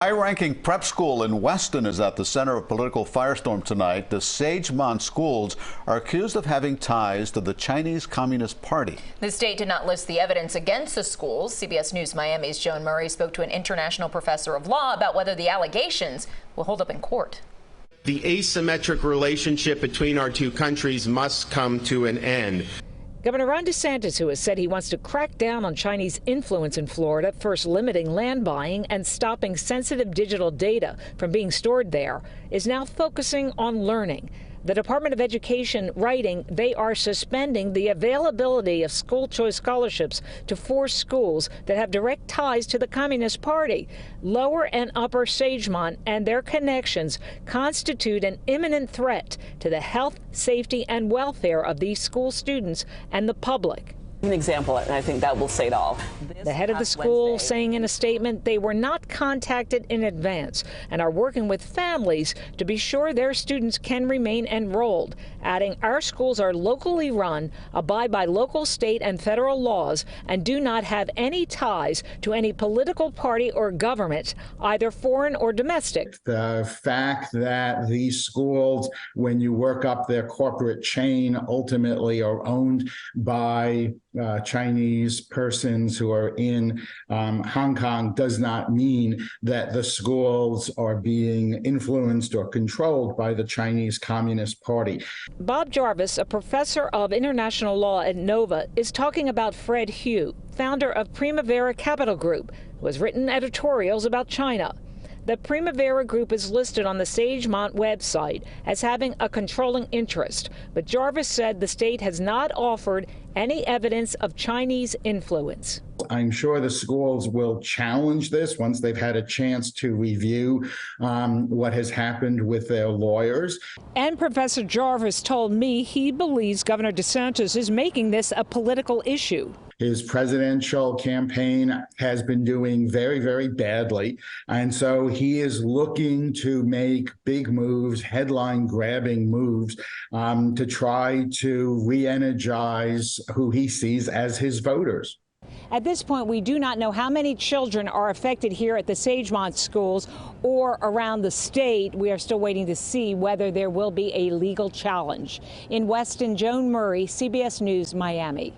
High-ranking prep school in Weston is at the center of political firestorm tonight. The Sagemont schools are accused of having ties to the Chinese Communist Party. The state did not list the evidence against the schools. CBS News Miami's Joan Murray spoke to an international professor of law about whether the allegations will hold up in court. The asymmetric relationship between our two countries must come to an end. Governor DeSantis, who has said he wants to crack down on Chinese influence in Florida, first limiting land buying and stopping sensitive digital data from being stored there, is now focusing on learning. The Department of Education writing they are suspending the availability of school choice scholarships to 4 schools that have direct ties to the Communist Party. Lower and Upper Sagemont and their connections constitute an imminent threat to the health, safety, and welfare of these school students and the public. An example, and I think that will say it all. The head of the school saying in a statement they were not contacted in advance and are working with families to be sure their students can remain enrolled, adding our schools are locally run, abide by local, state, and federal laws, and do not have any ties to any political party or government, either foreign or domestic. The fact that these schools, when you work up their corporate chain, ultimately are owned by Chinese persons who are in Hong Kong does not mean that the schools are being influenced or controlled by the Chinese Communist Party. Bob Jarvis, a professor of international law at Nova, is talking about Fred Hugh, founder of Primavera Capital Group, who has written editorials about China. The Primavera Group is listed on the Sagemont website as having a controlling interest, but Jarvis said the state has not offered any evidence of Chinese influence. I'm sure the schools will challenge this once they've had a chance to review what has happened with their lawyers. And Professor Jarvis told me he believes Governor DeSantis is making this a political issue. His presidential campaign has been doing very, very badly. And so he is looking to make big moves, headline-grabbing moves, to try to re-energize who he sees as his voters. At this point, we do not know how many children are affected here at the Sagemont schools or around the state. We are still waiting to see whether there will be a legal challenge. In Weston, Joan Murray, CBS News, Miami.